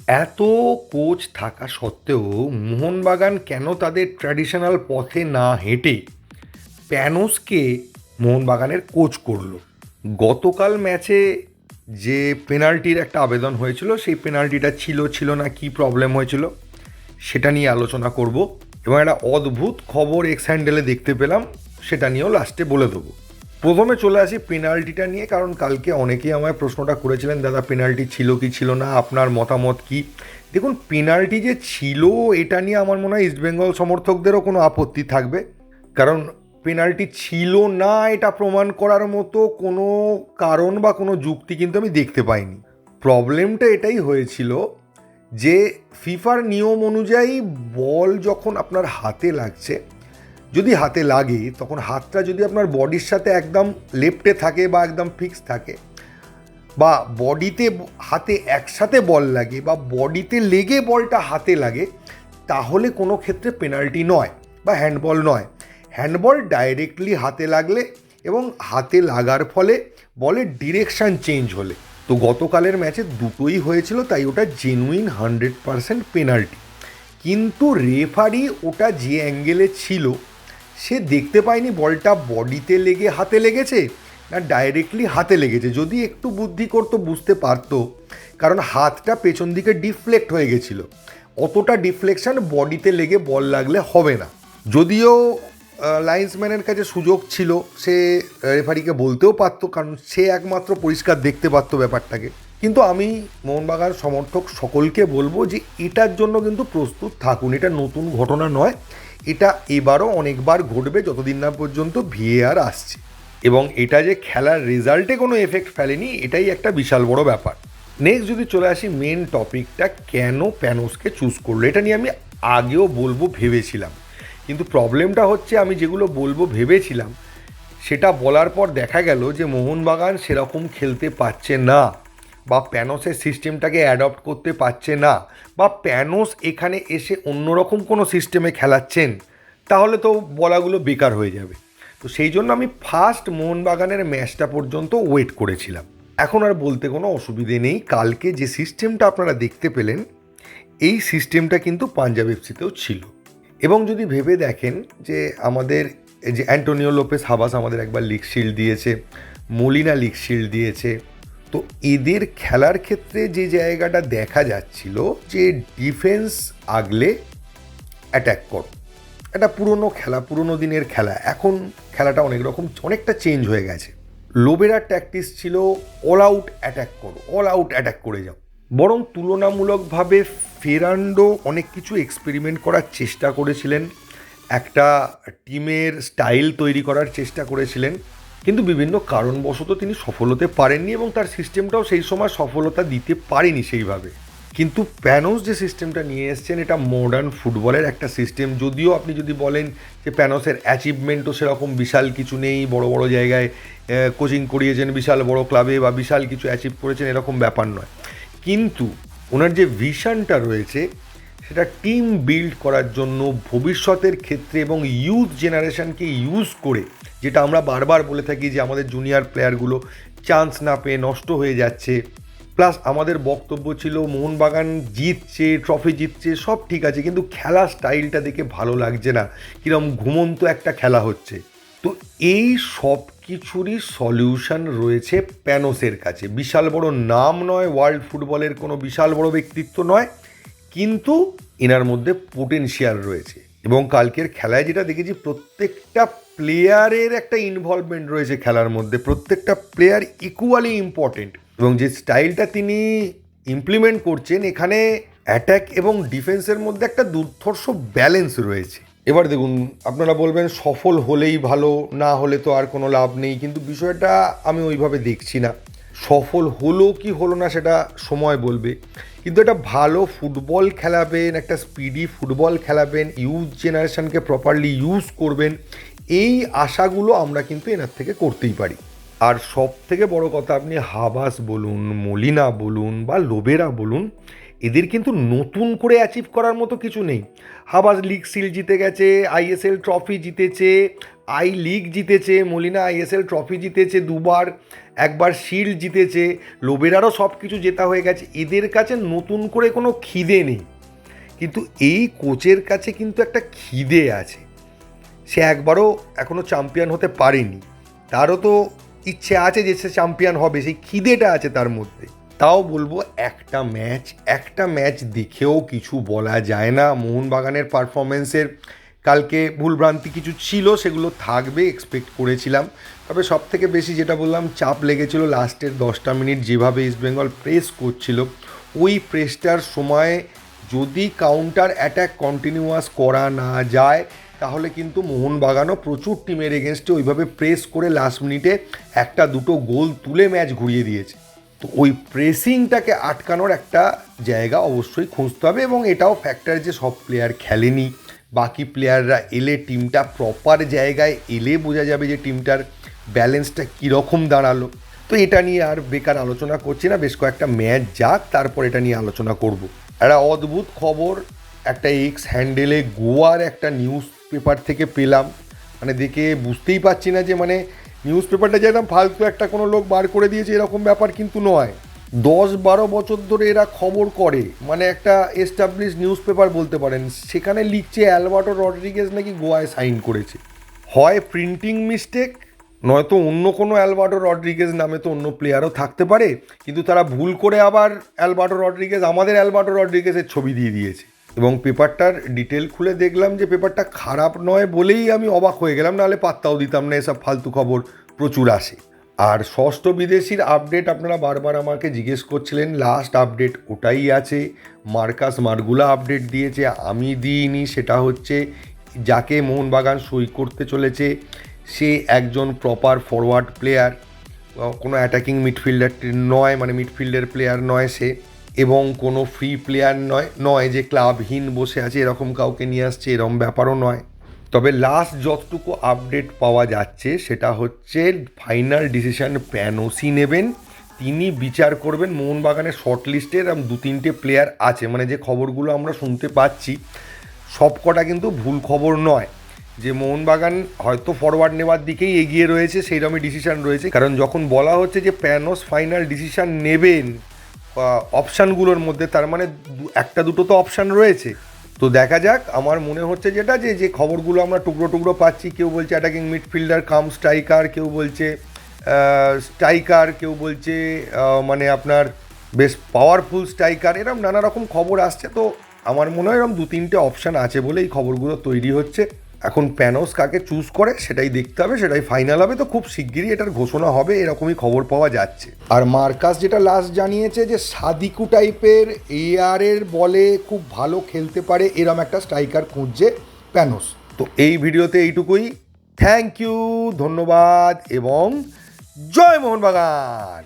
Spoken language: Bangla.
এত কোচ থাকা সত্ত্বেও মোহনবাগান কেন তাদের ট্র্যাডিশনাল পথে না হেঁটে প্যানোসকে মোহনবাগানের কোচ করলো? গতকাল ম্যাচে যে পেনাল্টির একটা আবেদন হয়েছিল, সেই পেনাল্টিটা ছিল না, কি প্রবলেম হয়েছিল সেটা নিয়ে আলোচনা করব। এবং একটা অদ্ভুত খবর এক্স হ্যান্ডেলে দেখতে পেলাম, সেটা নিয়েও লাস্টে বলে দেবো। প্রথমে চলে আসি পেনাল্টিটা নিয়ে, কারণ কালকে অনেকেই আমায় প্রশ্নটা করেছিলেন, দাদা পেনাল্টি ছিল কি ছিল না, আপনার মতামত কি? দেখুন, পেনাল্টি যে ছিল এটা নিয়ে আমার মনে হয় ইস্টবেঙ্গল সমর্থকদেরও কোনো আপত্তি থাকবে, কারণ পেনাল্টি ছিল না এটা প্রমাণ করার মতো কোনো কারণ বা কোনো যুক্তি কিন্তু আমি দেখতে পাইনি। প্রবলেমটা এটাই হয়েছিল যে ফিফার নিয়ম অনুযায়ী বল যখন আপনার হাতে লাগছে, যদি হাতে লাগে তখন হাতটা যদি আপনার বডির সাথে একদম লেফটে থাকে বা একদম ফিক্স থাকে, বা বডিতে হাতে একসাথে বল লাগে, বা বডিতে লেগে বলটা হাতে লাগে, তাহলে কোনো ক্ষেত্রে পেনাল্টি নয় বা হ্যান্ডবল নয়। হ্যান্ডবল ডাইরেক্টলি হাতে লাগলে এবং হাতে লাগার ফলে বলের ডিরেকশান চেঞ্জ হলে। তো গতকালের ম্যাচে দুটোই হয়েছিল, তাই ওটা জেনুইন 100% পেনাল্টি। কিন্তু রেফারি ওটা যে অ্যাঙ্গেলে ছিল সে দেখতে পায়নি বলটা বডিতে লেগে হাতে লেগেছে না ডাইরেক্টলি হাতে লেগেছে। যদি একটু বুদ্ধি করতো বুঝতে পারতো, কারণ হাতটা পেছন দিকে ডিফ্লেক্ট হয়ে গেছিলো। অতটা ডিফ্লেকশন বডিতে লেগে বল লাগলে হবে না। যদিও লাইন্সম্যানের কাছে সুযোগ ছিল, সে রেফারিকে বলতেও পারতো, কারণ সে একমাত্র পরিষ্কার দেখতে পারতো ব্যাপারটাকে। কিন্তু আমি মোহনবাগান সমর্থক সকলকে বলবো যে এটার জন্য কিন্তু প্রস্তুত থাকুন। এটা নতুন ঘটনা নয়, এটা এবারও অনেকবার ঘটবে যতদিন না পর্যন্ত ভিএআর আসছে। এবং এটা যে খেলার রেজাল্টে কোনো এফেক্ট ফেলেনি, এটাই একটা বিশাল বড় ব্যাপার। নেক্সট যদি চলে আসি মেন টপিকটা, কেন প্যানোসকে চুজ করলো, এটা নিয়ে আমি আগেও বলবো ভেবেছিলাম। কিন্তু প্রবলেমটা হচ্ছে, আমি যেগুলো বলবো ভেবেছিলাম সেটা বলার পর দেখা গেল যে মোহনবাগান সেরকম খেলতে পারছে না, বা প্যানোসের সিস্টেমটাকে অ্যাডপ্ট করতে পারছে না, বা প্যানোস এখানে এসে অন্যরকম কোনো সিস্টেমে খেলাচ্ছেন, তাহলে তো বলাগুলো বেকার হয়ে যাবে। তো সেই জন্য আমি ফার্স্ট মোহনবাগানের ম্যাচটা পর্যন্ত ওয়েট করেছিলাম। এখন আর বলতে কোনো অসুবিধে নেই, কালকে যে সিস্টেমটা আপনারা দেখতে পেলেন এই সিস্টেমটা কিন্তু পাঞ্জাব এফসিতেও ছিল। এবং যদি ভেবে দেখেন যে আমাদের যে অ্যান্টোনিও লোপেস হাবাস আমাদের একবার লিগ শিল্ড দিয়েছে, মলিনা লিগ শিল্ড দিয়েছে, তো এদের খেলার ক্ষেত্রে যে জায়গাটা দেখা যাচ্ছিল যে ডিফেন্স আগলে অ্যাট্যাক করো, এটা পুরনো খেলা, পুরনো দিনের খেলা। এখন খেলাটা অনেকটা চেঞ্জ হয়ে গেছে। লোবেরার ট্যাকটিস ছিল অল আউট অ্যাট্যাক করো, অল আউট অ্যাট্যাক করে যাও। বরং তুলনামূলকভাবে ফেরান্ডো অনেক কিছু এক্সপেরিমেন্ট করার চেষ্টা করেছিলেন, একটা টিমের স্টাইল তৈরি করার চেষ্টা করেছিলেন, কিন্তু বিভিন্ন কারণবশত তিনি সফল হতে পারেননি এবং তার সিস্টেমটাও সেই সময় সফলতা দিতে পারেনি সেইভাবে। কিন্তু প্যানোস যে সিস্টেমটা নিয়ে এসছেন, এটা মডার্ন ফুটবলের একটা সিস্টেম। যদিও আপনি যদি বলেন যে প্যানোসের অ্যাচিভমেন্টও সেরকম বিশাল কিছু নেই, বড় বড় জায়গায় কোচিং করিয়েছেন, বিশাল বড় ক্লাবে বা বিশাল কিছু অ্যাচিভ করেছেন, এরকম ব্যাপার নয়। কিন্তু ওনার যে ভিশনটা রয়েছে সেটা টিম বিল্ড করার জন্য ভবিষ্যতের ক্ষেত্রে এবং ইউথ জেনারেশনকে ইউজ করে, যেটা আমরা বারবার বলে থাকি যে আমাদের জুনিয়র প্লেয়ারগুলো চান্স না পেয়ে নষ্ট হয়ে যাচ্ছে। প্লাস আমাদের বক্তব্য ছিল মোহনবাগান জিতছে, ট্রফি জিতছে, সব ঠিক আছে, কিন্তু খেলা স্টাইলটা দেখে ভালো লাগছে না, কিরম ঘুমন্ত একটা খেলা হচ্ছে। তো এই সব কিছুরই সলিউশন রয়েছে প্যানোসের কাছে। বিশাল বড় নাম নয়, ওয়ার্ল্ড ফুটবলের কোনো বিশাল বড় ব্যক্তিত্ব নয়, কিন্তু এনার মধ্যে পোটেনশিয়াল রয়েছে। এবং কালকের খেলায় যেটা দেখেছি, প্রত্যেকটা প্লেয়ারের একটা ইনভলভমেন্ট রয়েছে খেলার মধ্যে, প্রত্যেকটা প্লেয়ার ইকুয়ালি ইম্পর্টেন্ট। এবং যে স্টাইলটা তিনি ইমপ্লিমেন্ট করছেন, এখানে অ্যাট্যাক এবং ডিফেন্সের মধ্যে একটা দুর্ধর্ষ ব্যালেন্স রয়েছে। এবার দেখুন, আপনারা বলবেন সফল হলেই ভালো, না হলে তো আর কোনো লাভ নেই, কিন্তু বিষয়টা আমি ওইভাবে দেখছি না। সফল হলো কি হলো না সেটা সময় বলবে, কিন্তু একটা ভালো ফুটবল খেলাবেন, একটা স্পিডি ফুটবল খেলাবেন, ইউথ জেনারেশনকে প্রপারলি ইউজ করবেন, এই আশাগুলো আমরা কিন্তু এনার থেকে করতেই পারি। আর সব থেকে বড় কথা, আপনি হাবাস বলুন, মলিনা বলুন বা লোবেরা বলুন, এদের কিন্তু নতুন করে অ্যাচিভ করার মতো কিছু নেই। হাবাস লিগ সিল জিতে গেছে, আইএসএল ট্রফি জিতেছে, আই লিগ জিতেছে, মলিনা আইএসএল ট্রফি জিতেছে দুবার, একবার শিল্ড জিতেছে, লোবেরারও সব কিছু জেতা হয়ে গেছে। এদের কাছে নতুন করে কোনো খিদে নেই, কিন্তু এই কোচের কাছে কিন্তু একটা খিদে আছে। সে একবারও এখনও চ্যাম্পিয়ন হতে পারেনি, তারও তো ইচ্ছে আছে যে সে চ্যাম্পিয়ন হবে, সেই খিদেটা আছে তার মধ্যে। তাও বলবো একটা ম্যাচ দেখেও কিছু বলা যায় না। মোহনবাগানের পারফরমেন্সের কালকে ভুলভ্রান্তি কিছু ছিল, সেগুলো থাকবে, এক্সপেক্ট করেছিলাম। তবে সব থেকে বেশি যেটা বললাম, চাপ লেগেছিল লাস্টের 10টা মিনিট যেভাবে ইস্টবেঙ্গল প্রেস করছিল। ওই প্রেসটার সময় যদি কাউন্টার অ্যাট্যাক কন্টিনিউয়াস করা না যায়, তাহলে কিন্তু মোহনবাগানও প্রচুর টিমের এগেনস্টে ওইভাবে প্রেস করে লাস্ট মিনিটে একটা দুটো গোল তুলে ম্যাচ ঘুরিয়ে দিয়েছে। তো ওই প্রেসিংটাকে আটকানোর একটা জায়গা অবশ্যই খুঁজতে হবে, এবং এটাও ফ্যাক্টর যে সব প্লেয়ার খেলেনি, বাকি প্লেয়াররা এলে টিমটা প্রপার জায়গায় এলে বোঝা যাবে যে টিমটার ব্যালেন্সটা কীরকম দাঁড়ালো। তো এটা নিয়ে আর বেকার আলোচনা করছি না, বেশ কয়েকটা ম্যাচ যাক, তারপর এটা নিয়ে আলোচনা করব। একটা অদ্ভুত খবর একটা এক্স হ্যান্ডেলে গোয়ার একটা নিউজ পেপার থেকে পেলাম, মানে দেখে বুঝতেই পারছি না যে মানে নিউজ পেপারটা যেরকম ফালতু একটা কোনো লোক বার করে দিয়েছে এরকম ব্যাপার কিন্তু নয়। 10-12 বছর ধরে এরা খবর করে, মানে একটা এস্টাবলিশ নিউজ পেপার বলতে পারেন। সেখানে লিখছে অ্যালবার্টো রড্রিগেজ নাকি গোয়ায় সাইন করেছে। হয় প্রিন্টিং মিস্টেক, নয়তো অন্য কোনো অ্যালবার্টো রড্রিগেজ নামে তো অন্য প্লেয়ারও থাকতে পারে, কিন্তু তারা ভুল করে আবার অ্যালবার্টো রড্রিগেজ, আমাদের অ্যালবার্টো রড্রিগেজের ছবি দিয়ে দিয়েছে। এবং পেপারটার ডিটেল খুলে দেখলাম যে পেপারটা খারাপ নয় বলেই আমি অবাক হয়ে গেলাম, নাহলে পাত্তাও দিতাম না, এসব ফালতু খবর প্রচুর আসে। আর ষষ্ঠ বিদেশির আপডেট আপনারা বারবার আমাকে জিজ্ঞেস করছিলেন, লাস্ট আপডেট ওটাই আছে। মার্কাস মার্গুলা আপডেট দিয়েছে, আমি দিইনি। সেটা হচ্ছে যাকে মোহনবাগান সই করতে চলেছে সে একজন প্রপার ফরওয়ার্ড প্লেয়ার, কোনো অ্যাটাকিং মিডফিল্ডার নয়, মানে মিডফিল্ডের প্লেয়ার নয় সে, এবং কোনো ফ্রি প্লেয়ার নয় যে ক্লাবহীন বসে আছে এরকম কাউকে নিয়ে আসছে, এরকম ব্যাপারও নয়। তবে লাস্ট যতটুকু আপডেট পাওয়া যাচ্ছে সেটা হচ্ছে ফাইনাল ডিসিশন প্যানোসি নেবেন। তিনি বিচার করবেন মোহনবাগানের শর্ট লিস্টের 2-3টে প্লেয়ার আছে, মানে যে খবরগুলো আমরা শুনতে পাচ্ছি সব কটা কিন্তু ভুল খবর নয়, যে মোহনবাগান হয়তো ফরওয়ার্ড নেওয়ার দিকেই এগিয়ে রয়েছে, সেইরকমই ডিসিশান রয়েছে। কারণ যখন বলা হচ্ছে যে প্যানোস ফাইনাল ডিসিশান নেবেন অপশানগুলোর মধ্যে, তার মানে একটা দুটো তো অপশান রয়েছে। তো দেখা যাক। আমার মনে হচ্ছে যেটা যে খবরগুলো আমরা টুকরো টুকরো পাচ্ছি, কেউ বলছে অ্যাটাকিং মিডফিল্ডার কাম স্ট্রাইকার, কেউ বলছে স্ট্রাইকার, কেউ বলছে মানে আপনার বেশ পাওয়ারফুল স্ট্রাইকার, এরকম নানা রকম খবর আসছে। তো আমার মনে হয় এরকম 2-3টে অপশান আছে বলে এই খবরগুলো তৈরি হচ্ছে। এখন প্যানোস কাকে চুজ করে সেটাই দেখতে হবে, সেটাই ফাইনাল হবে। তো খুব শিগগিরই এটার ঘোষণা হবে, এরকমই খবর পাওয়া যাচ্ছে। আর মার্কাস যেটা লাস্ট জানিয়েছে যে সাদিকু টাইপের এআরের বলে খুব ভালো খেলতে পারে এরম একটা স্ট্রাইকার খুঁজছে প্যানোস। তো এই ভিডিওতে এইটুকুই। থ্যাংক ইউ, ধন্যবাদ এবং জয় মোহনবাগান।